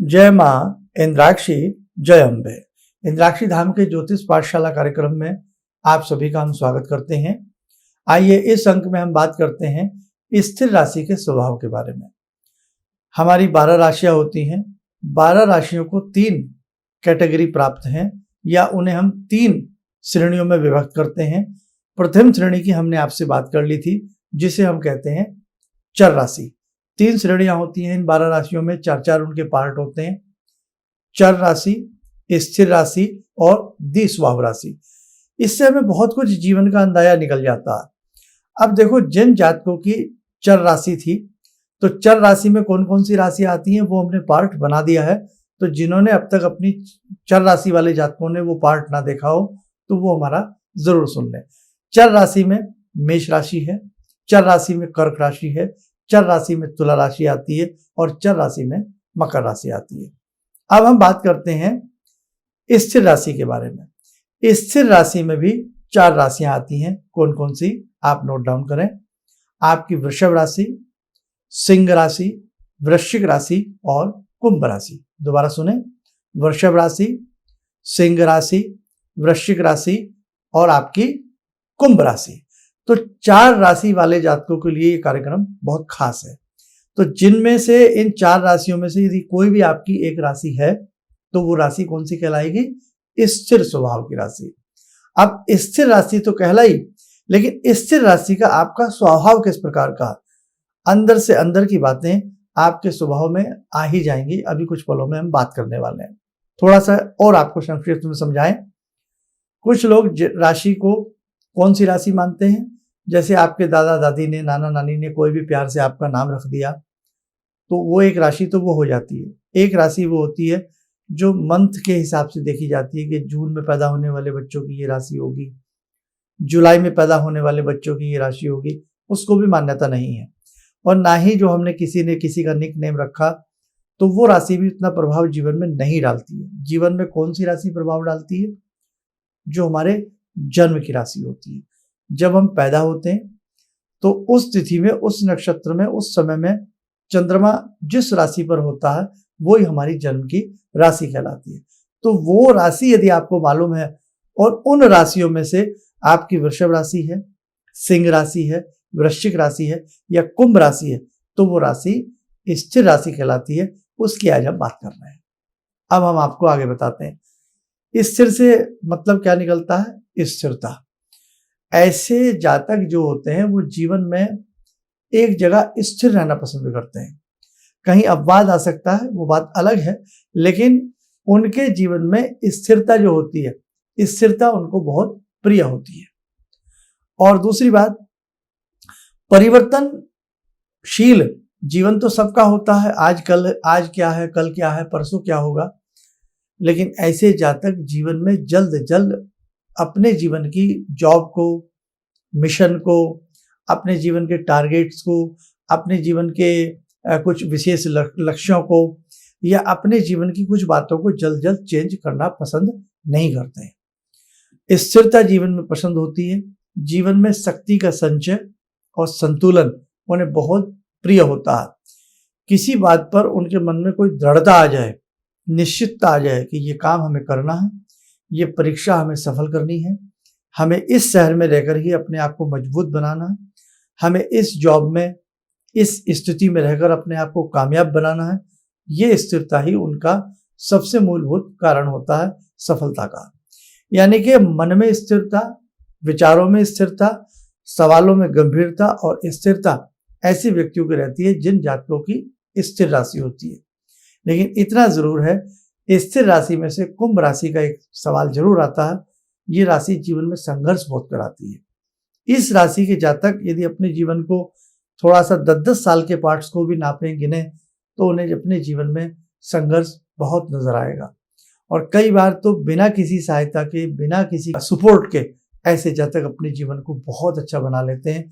जय माँ इंद्राक्षी, जय अम्बे। इंद्राक्षी धाम के ज्योतिष पाठशाला कार्यक्रम में आप सभी का हम स्वागत करते हैं। आइए इस अंक में हम बात करते हैं स्थिर राशि के स्वभाव के बारे में। हमारी 12 राशियां होती हैं। 12 राशियों को 3 कैटेगरी प्राप्त हैं या उन्हें हम 3 श्रेणियों में विभक्त करते हैं। प्रथम श्रेणी की हमने आपसे बात कर ली थी, जिसे हम कहते हैं चर राशि। 3 श्रेणियां होती हैं इन 12 राशियों में, 4 उनके पार्ट होते हैं। चर राशि, स्थिर राशि और द्विस्वभाव राशि। इससे हमें बहुत कुछ जीवन का अंदाजा निकल जाता है। अब देखो, जिन जातकों की चर राशि थी, तो चर राशि में कौन कौन सी राशि आती हैं वो हमने पार्ट बना दिया है। तो जिन्होंने अब तक अपनी चर राशि वाले जातकों ने वो पार्ट ना देखा हो तो वो हमारा जरूर सुन लें। चर राशि में मेष राशि है, चर राशि में कर्क राशि है, चर राशि में तुला राशि आती है और चर राशि में मकर राशि आती है। अब हम बात करते हैं स्थिर राशि के बारे में। स्थिर राशि में भी 4 राशियां आती हैं। कौन कौन सी, आप नोट डाउन करें। आपकी वृषभ राशि, सिंह राशि, वृश्चिक राशि और कुंभ राशि। दोबारा सुने, वृषभ राशि, सिंह राशि, वृश्चिक राशि और आपकी कुंभ राशि। तो 4 राशि वाले जातकों के लिए ये कार्यक्रम बहुत खास है। तो जिनमें से इन 4 राशियों में से यदि कोई भी आपकी एक राशि है तो वो राशि कौन सी कहलाएगी? स्थिर स्वभाव की राशि। अब स्थिर राशि तो कहलाई, लेकिन स्थिर राशि का आपका स्वभाव किस प्रकार का, अंदर से अंदर की बातें आपके स्वभाव में आ ही जाएंगी। अभी कुछ पलों में हम बात करने वाले हैं। थोड़ा सा और आपको संक्षिप्त में समझाएं। कुछ लोग राशि को कौन सी राशि मानते हैं? जैसे आपके दादा दादी ने, नाना नानी ने कोई भी प्यार से आपका नाम रख दिया तो वो एक राशि तो वो हो जाती है। एक राशि वो होती है जो मंथ के हिसाब से देखी जाती है कि जून में पैदा होने वाले बच्चों की ये राशि होगी, जुलाई में पैदा होने वाले बच्चों की ये राशि होगी। उसको भी मान्यता नहीं है। और ना ही जो हमने किसी का निक नेम रखा तो वो राशि भी उतना प्रभाव जीवन में नहीं डालती है। जीवन में कौन सी राशि प्रभाव डालती है? जो हमारे जन्म की राशि होती है। जब हम पैदा होते हैं तो उस तिथि में, उस नक्षत्र में, उस समय में चंद्रमा जिस राशि पर होता है वो ही हमारी जन्म की राशि कहलाती है। तो वो राशि यदि आपको मालूम है और उन राशियों में से आपकी वृषभ राशि है, सिंह राशि है, वृश्चिक राशि है या कुंभ राशि है, तो वो राशि स्थिर राशि कहलाती है। उसकी आज हम बात कर रहे हैं। अब हम आपको आगे बताते हैं। स्थिर से मतलब क्या निकलता है? स्थिरता। ऐसे जातक जो होते हैं वो जीवन में एक जगह स्थिर रहना पसंद करते हैं। कहीं अपवाद आ सकता है, वो बात अलग है, लेकिन उनके जीवन में स्थिरता जो होती है, स्थिरता उनको बहुत प्रिय होती है। और दूसरी बात, परिवर्तनशील जीवन तो सबका होता है। आज क्या है, कल क्या है, परसों क्या होगा। लेकिन ऐसे जातक जीवन में जल्द जल्द अपने जीवन की जॉब को, मिशन को, अपने जीवन के टारगेट्स को, अपने जीवन के कुछ विशेष लक्ष्यों को या अपने जीवन की कुछ बातों को जल्द जल्द चेंज करना पसंद नहीं करते हैं। स्थिरता जीवन में पसंद होती है। जीवन में शक्ति का संचय और संतुलन उन्हें बहुत प्रिय होता है। किसी बात पर उनके मन में कोई दृढ़ता आ जाए, निश्चितता आ जाए कि ये काम हमें करना है, ये परीक्षा हमें सफल करनी है, हमें इस शहर में रहकर ही अपने आप को मजबूत बनाना है, हमें इस जॉब में, इस स्थिति में रहकर अपने आप को कामयाब बनाना है। ये स्थिरता ही उनका सबसे मूलभूत कारण होता है सफलता का। यानी कि मन में स्थिरता, विचारों में स्थिरता, सवालों में गंभीरता और स्थिरता ऐसे व्यक्तियों की रहती है जिन जातकों की स्थिर राशि होती है। लेकिन इतना जरूर है, स्थिर राशि में से कुंभ राशि का एक सवाल जरूर आता है। ये राशि जीवन में संघर्ष बहुत कराती है। इस राशि के जातक यदि अपने जीवन को थोड़ा सा 10-10 साल के पार्ट्स को भी नापें, गिने, तो उन्हें अपने जीवन में संघर्ष बहुत नजर आएगा। और कई बार तो बिना किसी सहायता के, बिना किसी सपोर्ट के ऐसे जातक अपने जीवन को बहुत अच्छा बना लेते हैं।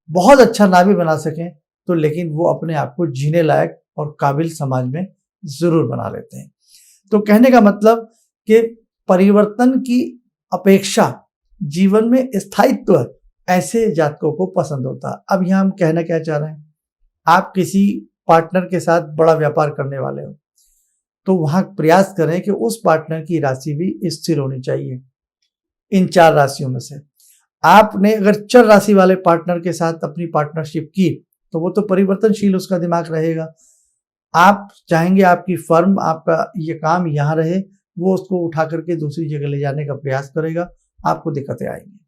बहुत अच्छा ना भी बना सकें तो लेकिन वो अपने आप को जीने लायक और काबिल समाज में जरूर बना लेते हैं। तो कहने का मतलब कि परिवर्तन की अपेक्षा जीवन में स्थायित्व ऐसे जातकों को पसंद होता है। अब यहाँ हम कहना क्या चाह रहे हैं? आप किसी पार्टनर के साथ बड़ा व्यापार करने वाले हो, तो वहां प्रयास करें कि उस पार्टनर की राशि भी स्थिर होनी चाहिए। इन 4 राशियों में से आपने अगर चर राशि वाले पार्टनर के साथ अपनी पार्टनरशिप की तो वो तो परिवर्तनशील उसका दिमाग रहेगा। आप चाहेंगे आपकी फर्म, आपका ये काम यहाँ रहे, वो उसको उठा करके दूसरी जगह ले जाने का प्रयास करेगा, आपको दिक्कतें आएंगी।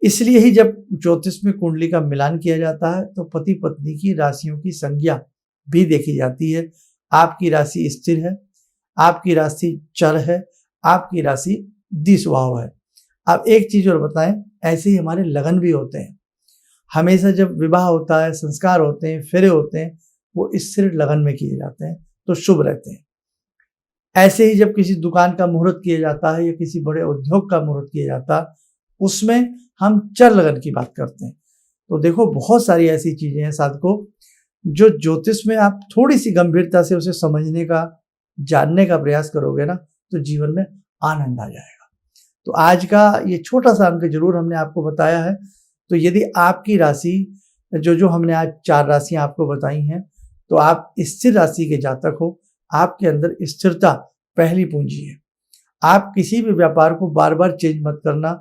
इसलिए ही जब ज्योतिष में कुंडली का मिलान किया जाता है तो पति पत्नी की राशियों की संज्ञा भी देखी जाती है। आपकी राशि स्थिर है, आपकी राशि चर है, आपकी राशि द्विस्वभाव है। अब एक चीज और बताएं, ऐसे ही हमारे लगन भी होते हैं। हमेशा जब विवाह होता है, संस्कार होते हैं, फेरे होते हैं, वो स्थिर लगन में किए जाते हैं तो शुभ रहते हैं। ऐसे ही जब किसी दुकान का मुहूर्त किया जाता है या किसी बड़े उद्योग का मुहूर्त किया जाता है, उसमें हम चर लगन की बात करते हैं। तो देखो, बहुत सारी ऐसी चीजें हैं साधकों, जो ज्योतिष में आप थोड़ी सी गंभीरता से उसे समझने का, जानने का प्रयास करोगे ना, तो जीवन में आनंद आ जाएगा। तो आज का ये छोटा सा अंक जरूर हमने आपको बताया है। तो यदि आपकी राशि, जो हमने आज 4 राशियां आपको बताई हैं, तो आप स्थिर राशि के जातक हो। आपके अंदर स्थिरता पहली पूंजी है। आप किसी भी व्यापार को बार बार चेंज मत करना,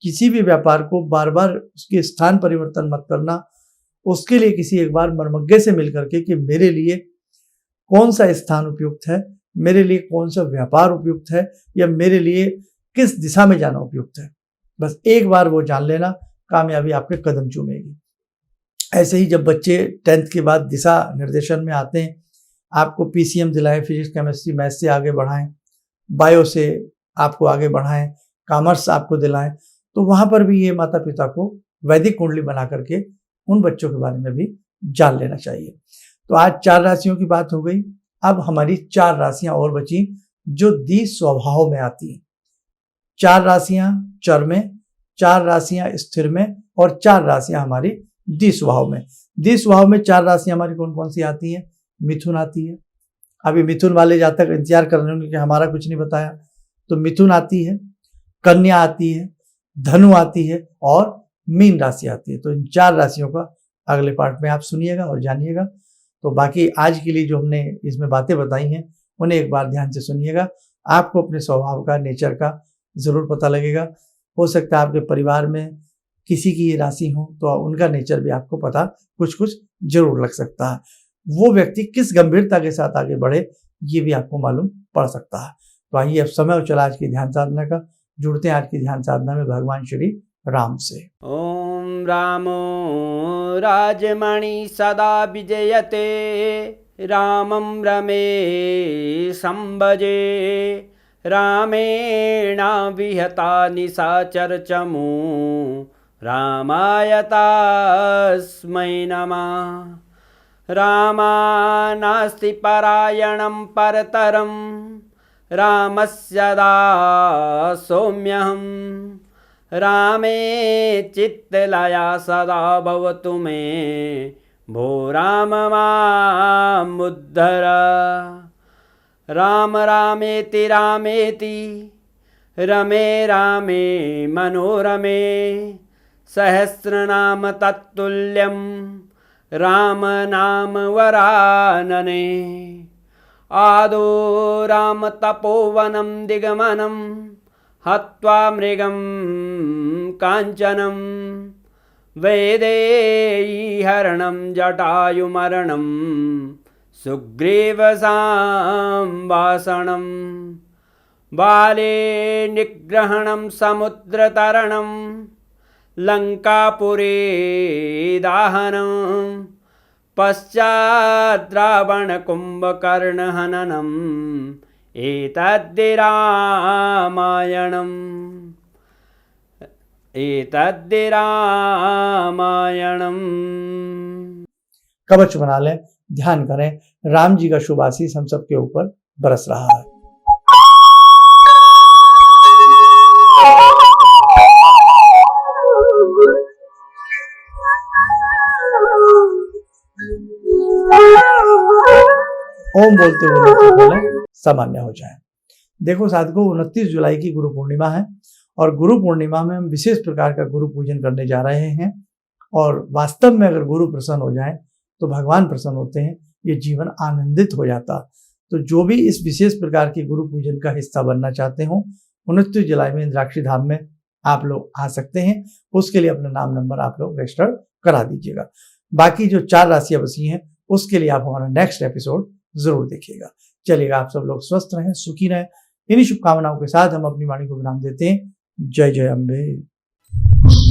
किसी भी व्यापार को बार बार उसके स्थान परिवर्तन मत करना। उसके लिए किसी एक बार मर्मज्ञ से मिल करके कि मेरे लिए कौन सा स्थान उपयुक्त है, मेरे लिए कौन सा व्यापार उपयुक्त है, या मेरे लिए किस दिशा में जाना उपयुक्त है, बस एक बार वो जान लेना, कामयाबी आपके कदम चूमेगी। ऐसे ही जब बच्चे 10th के बाद दिशा निर्देशन में आते हैं, आपको पीसीएम दिलाएं, फिजिक्स केमिस्ट्री मैथ से आगे बढ़ाएं, बायो से आपको आगे बढ़ाएं, कॉमर्स आपको दिलाएं, तो वहां पर भी ये माता पिता को वैदिक कुंडली बना करके उन बच्चों के बारे में भी जान लेना चाहिए। तो आज 4 राशियों की बात हो गई। अब हमारी 4 राशियां और बची जो द्विस्वभाव में आती हैं। 4 राशियां चर में, 4 राशियां स्थिर में और 4 राशियां हमारी द्विस्वभाव में। द्विस्वभाव में 4 राशियां हमारी कौन कौन सी आती हैं? मिथुन आती है। अभी मिथुन वाले जातक इंतजार कर रहे होंगे कि हमारा कुछ नहीं बताया, तो मिथुन आती है, कन्या आती है, धनु आती है और मीन राशि आती है। तो इन 4 राशियों का अगले पार्ट में आप सुनिएगा और जानिएगा। तो बाकी आज के लिए जो हमने इसमें बातें बताई हैं उन्हें एक बार ध्यान से सुनिएगा। आपको अपने स्वभाव का, नेचर का जरूर पता लगेगा। हो सकता है आपके परिवार में किसी की ये राशि हो तो उनका नेचर भी आपको पता कुछ कुछ जरूर लग सकता है। वो व्यक्ति किस गंभीरता के साथ आगे बढ़े ये भी आपको मालूम पड़ सकता है। तो आइए अब समय हो चला आज की ध्यान साधना का। जुड़ते हैं आज की ध्यान साधना में भगवान श्री राम से। ओम रामो राजमणि सदा विजयते, रामं रमे संभजे, रामेण विहता निशाचरचमू, रामाय तस्मै नमः। रामानास्ति परायणं परतरं, रामस्य दासोऽम्यहम्। रामे चित्तलया सदा भवतु मे, भो राम मामुद्धर। राम रामेति रामेति, रमे रामे मनोरमे, सहस्रनाम तत्तुल्यं, राम नाम वरानने। आदो राम तपोवनं दिगमनं, हत्वा मृगं काञ्चनं, वैदेहीहरणं जटायुमरणं, सुग्रीवसंवासनं, बाले निग्रहणं समुद्रतरणं, लङ्कापुरे दाहनं, पश्चात् रावणकुम्भकर्णहननं, एतद्धि रामायणम्। कवच बना लें, ध्यान करें, राम जी का शुभ आशीष हम सबके ऊपर बरस रहा है। ओम बोलते हुए सामान्य हो जाए। देखो साधकों, 29 जुलाई की गुरु पूर्णिमा है और गुरु पूर्णिमा में हम विशेष प्रकार का गुरु पूजन करने जा रहे हैं। और वास्तव में अगर गुरु प्रसन्न हो जाए तो भगवान प्रसन्न होते हैं, ये जीवन आनंदित हो जाता। तो जो भी इस विशेष प्रकार के गुरु पूजन का हिस्सा बनना चाहते हो 29 जुलाई में इंद्राक्षी धाम में आप लोग आ सकते हैं। उसके लिए अपना नाम नंबर आप लोग रजिस्टर करा दीजिएगा। बाकी जो 4 राशियां बची हैं उसके लिए आप हमारा नेक्स्ट एपिसोड जरूर देखिएगा। चलिएगा, आप सब लोग स्वस्थ रहें, सुखी रहें। इन्हीं शुभकामनाओं के साथ हम अपनी वाणी को विराम देते हैं। जय जय अम्बे।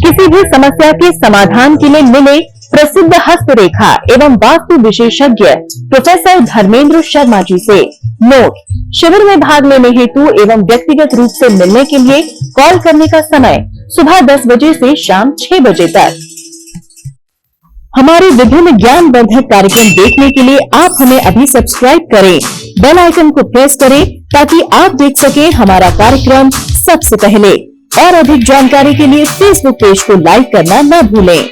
किसी भी समस्या के समाधान के लिए मिले प्रसिद्ध हस्तरेखा एवं वास्तु विशेषज्ञ प्रोफेसर धर्मेंद्र शर्मा जी से। नोट: शिविर में भाग लेने हेतु एवं व्यक्तिगत रूप से मिलने के लिए कॉल करने का समय सुबह 10 बजे से शाम 6 बजे तक। हमारे विभिन्न ज्ञानवर्धक कार्यक्रम देखने के लिए आप हमें अभी सब्सक्राइब करें, बेल आइकन को प्रेस करें ताकि आप देख सकें हमारा कार्यक्रम सबसे पहले। और अधिक जानकारी के लिए फेसबुक पेज को लाइक करना न भूलें।